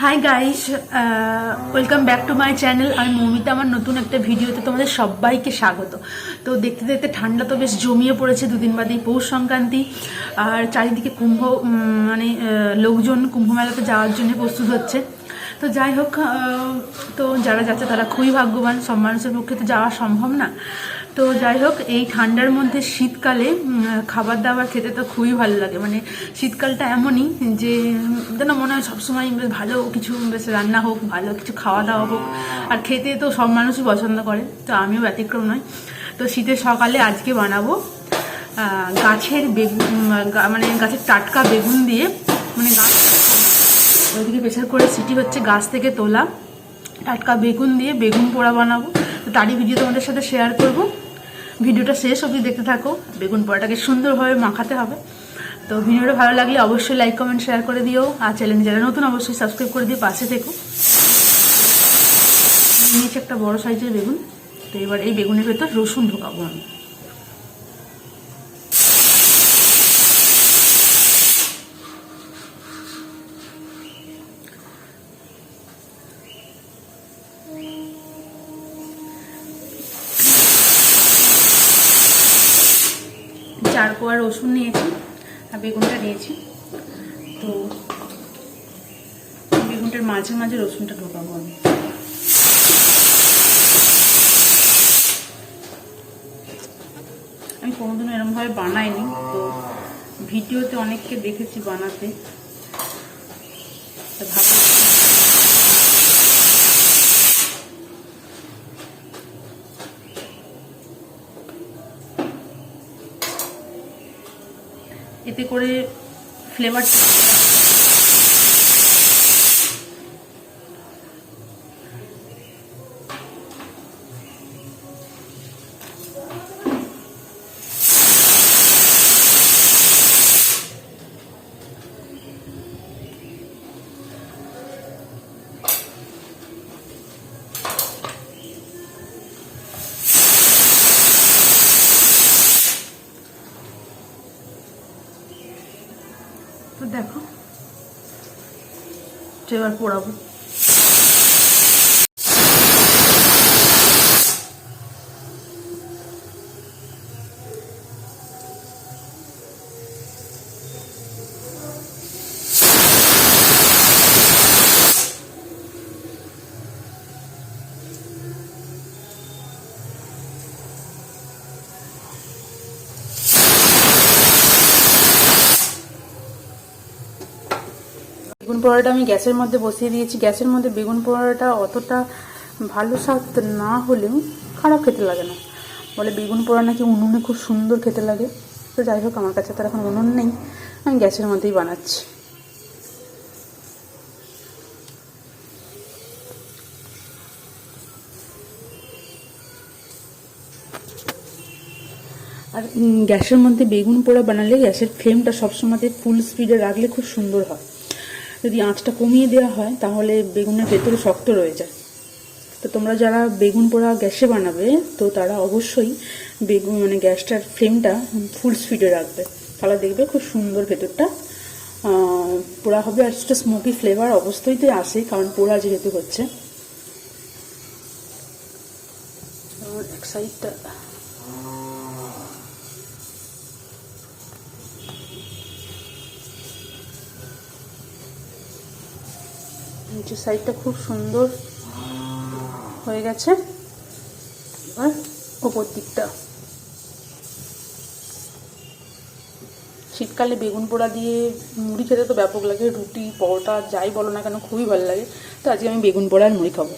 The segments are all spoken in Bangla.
Hi guys, welcome back to my channel. আমি মৌমিতা, আমার নতুন একটা ভিডিওতে তোমাদের সবাইকে স্বাগত। তো দেখতে দেখতে ঠান্ডা তো বেশ জমিয়ে পড়েছে, দুদিন বাদেই পৌষ সংক্রান্তি। আর চারিদিকে লোকজন কুম্ভ মেলাতে যাওয়ার জন্য প্রস্তুত হচ্ছে। তো যাই হোক, তো যারা যাচ্ছে তারা খুবই ভাগ্যবান, সব মানুষের পক্ষে তো যাওয়া সম্ভব না। তো যাই হোক, এই ঠান্ডার মধ্যে শীতকালে খাবার দাবার খেতে তো খুবই ভালো লাগে। মানে শীতকালটা এমনই যে যেন মনে হয় সবসময় বেশ ভালো কিছু বেশ রান্না হোক, ভালো কিছু খাওয়া দাওয়া হোক। আর খেতে তো সব মানুষই পছন্দ করে, তো আমিও ব্যতিক্রম নয়। তো শীতের সকালে আজকে বানাবো গাছের বেগুন, মানে গাছের টাটকা বেগুন দিয়ে, মানে গাছ ওইদিকে প্রেশার করে সিটি হচ্ছে, গাছ থেকে তোলা টাটকা বেগুন দিয়ে বেগুন পোড়া বানাবো। তো তারই ভিডিও তোমাদের সাথে শেয়ার করব। ভিডিওটা শেষ অবধি দেখতে থাকো। বেগুন পোড়াটাকে সুন্দরভাবে মাখাতে হবে। তো ভিডিওটা ভালো লাগলে অবশ্যই লাইক কমেন্ট শেয়ার করে দিও, আর চ্যানেল যারা নতুন অবশ্যই সাবস্ক্রাইব করে দিও, পাশে থেকো। নিয়েছি একটা বড় সাইজের বেগুন। তো এবার এই বেগুনের ভেতর রসুন ঢোকাবো আমি। চার কোয়া রসুন নিয়েছি আর বেগুনটা নিয়েছি। তো বেগুনটার মাঝে মাঝে রসুনটা ঢোকাবো আমি। আমি কোনোদিনও এরকমভাবে বানাইনি, তো ভিডিওতে অনেককে দেখেছি বানাতে, তো ভাবছি এতে করে ফ্লেভার তো দেখো, এবার পোড়াবো। বেগুন পোড়াটা আমি গ্যাসের মধ্যে বসিয়ে দিয়েছি। গ্যাসের মধ্যে বেগুন পোড়াটা অতটা ভালো স্বাদ না হলেও খারাপ খেতে লাগে না। বলে বেগুন পোড়া নাকি উনুনে খুব সুন্দর খেতে লাগে। তো যাই হোক, আমার কাছে তো এখন উনুন নেই, আমি গ্যাসের মধ্যেই বানাচ্ছি। আর গ্যাসের মধ্যে বেগুন পোড়া বানালে গ্যাসের ফ্লেমটা সবসময় ফুল স্পিডে রাখলে খুব সুন্দর হয়। যদি আঁচটা কমিয়ে দেওয়া হয় তাহলে বেগুনের ভেতরে শক্ত রয়ে যায়। তো তোমরা যারা বেগুন পোড়া গ্যাসে বানাবে, তো তারা অবশ্যই গ্যাসটার ফ্লেমটা ফুল স্পিডে রাখবে, তাহলে দেখবে খুব সুন্দর ভেতরটা পোড়া হবে। আর সেটা স্মোকি ফ্লেভার অবশ্যই আসে, কারণ পোড়া যেহেতু হচ্ছে। এক সাইডটা নিচের সাইডটা খুব সুন্দর হয়ে গেছে। এবার ওপর দিকটা, শীতকালে বেগুন পোড়া দিয়ে মুড়ি খেতে তো ব্যাপক লাগে, রুটি পরোটা যাই বলো না কেন খুবই ভালো লাগে। তো আজকে আমি বেগুন পোড়া আর মুড়ি খাবো।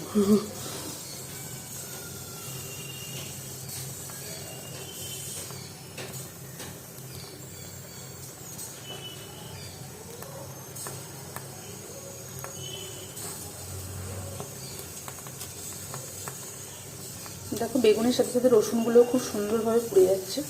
দেখো, বেগুনের সাথে সাথে রসুনগুলো খুব সুন্দরভাবে পুড়ে যাচ্ছে।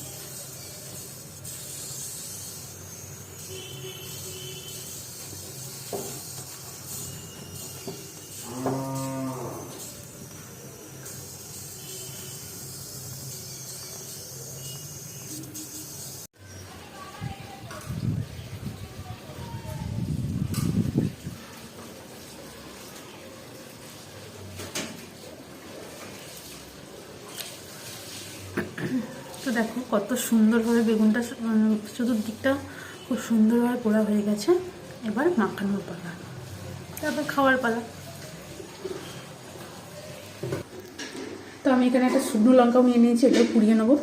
তো দেখো কত সুন্দরভাবে বেগুনটা চতুর্দিকটা খুব সুন্দরভাবে পোড়া হয়ে গেছে। এবার মাখানোর পালা, তারপর খাওয়ার পালা। তো আমি এখানে একটা শুকনো লঙ্কাও নিয়ে নিয়েছি, এটাও পুড়িয়ে নেবো।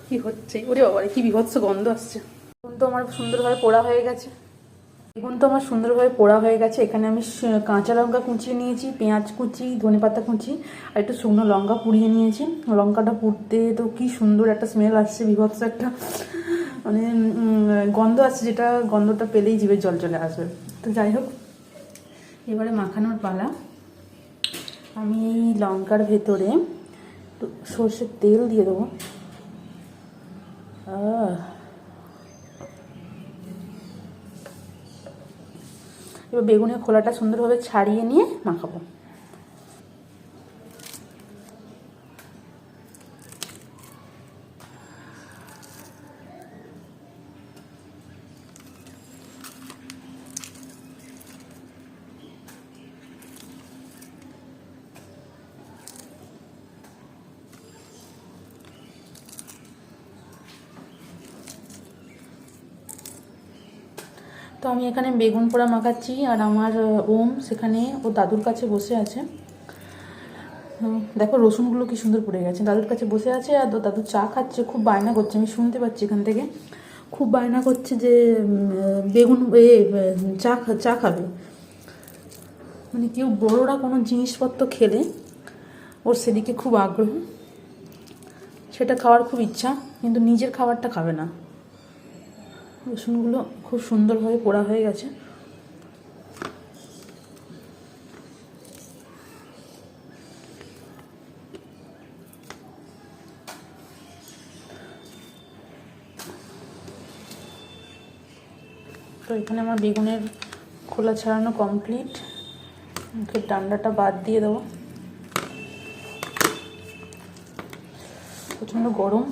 কি হচ্ছে ওরে বাবা, কি বিভৎস গন্ধ আসছে। বেগুন তো আমার সুন্দরভাবে পোড়া হয়ে গেছে। এখানে আমি কাঁচা লঙ্কা কুচিয়ে নিয়েছি, পেঁয়াজ কুচি, ধনেপাতা কুচি আর একটু শুকনো লঙ্কা পুড়িয়ে নিয়েছি। লঙ্কাটা পুড়তে তো কি সুন্দর একটা স্মেল আসছে, বিভৎস একটা মানে গন্ধ আসছে, যেটা গন্ধটা পেলেই জিভে জল চলে আসবে। তো যাই হোক, এবারে মাখানোর পালা। আমি এই লঙ্কার ভেতরে একটু সর্ষের তেল দিয়ে দেবো। এবার বেগুনের খোলাটা সুন্দরভাবে ছাড়িয়ে নিয়ে মাখাবো। তো আমি এখানে বেগুন পোড়া মাখাচ্ছি, আর আমার ওম সেখানে ও দাদুর কাছে বসে আছে। দেখো রসুনগুলো কি সুন্দর পড়ে গেছে। দাদুর কাছে বসে আছে আর দাদু চা খাচ্ছে, খুব বায়না করছে, আমি শুনতে পাচ্ছি এখান থেকে। খুব বায়না করছে যে বেগুন চা খাবে। মানে কেউ বড়রা কোনো জিনিসপত্র খেলে ওর সেদিকে খুব আগ্রহ, সেটা খাওয়ার খুব ইচ্ছা, কিন্তু নিজের খাবারটা খাবে না। রসুনগুলো খুব সুন্দরভাবে পোড়া হয়ে গেছে। তো এখানে আমার বেগুনের খোলা ছাড়ানো কমপ্লিট। মুখের ডান্ডাটা বাদ দিয়ে দেবো, প্রচণ্ড গরম,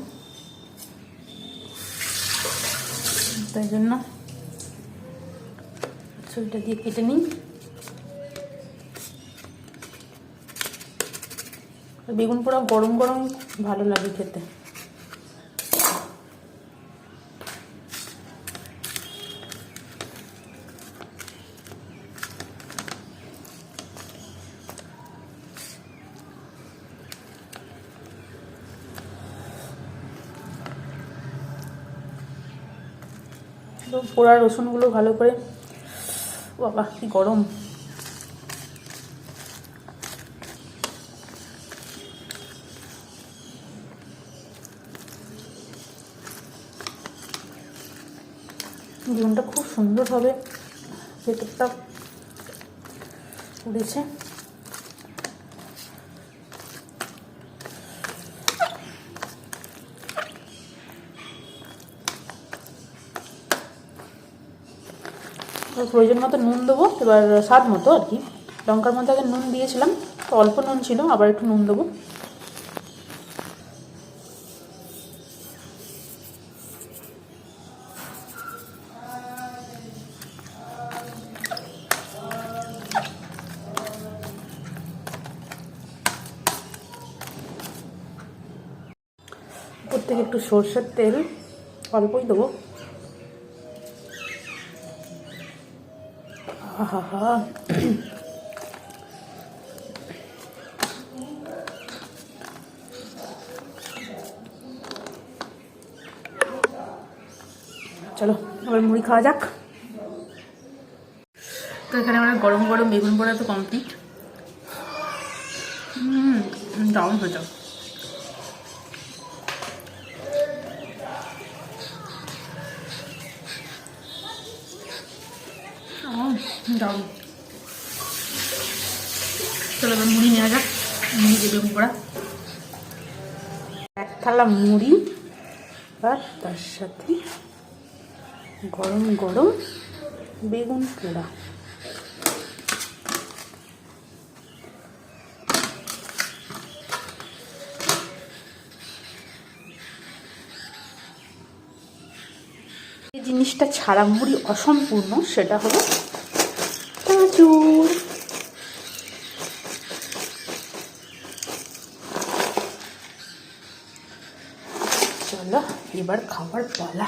তাই জন্য ছুরিটা দিয়ে কেটে নিই। বেগুন পোড়া গরম গরম ভালো লাগে খেতে। তো পোড়া রসুনগুলো ভালো করে, বাবা কি গরম, বেগুনটা খুব সুন্দরভাবে ভেতরটা উড়েছে। প্রয়োজন মতো নুন দেবো, এবার স্বাদ মতো আর কি। লঙ্কার মধ্যে আগে নুন দিয়েছিলাম, তো অল্প নুন ছিল, আবার একটু নুন দেবো। উপর থেকে একটু সর্ষের তেল অল্পই দেবো। আহা, চলো এবার মুড়ি খাওয়া যাক। তো এখানে আমরা গরম গরম বেগুন পোড়া তো কমপ্লিট। দারুণ হয়ে যাও। দারুণ। চলো এবার মুড়ি নেওয়া যাক, মুড়ি দিয়ে বেগুন পোড়া। এক থালা মুড়ি আর তার সাথে গরম গরম বেগুন পোড়া। এই জিনিসটা ছাড়া মুড়ি অসম্পূর্ণ, সেটা হলো চানাচুর। চলো এবার খাবার পালা।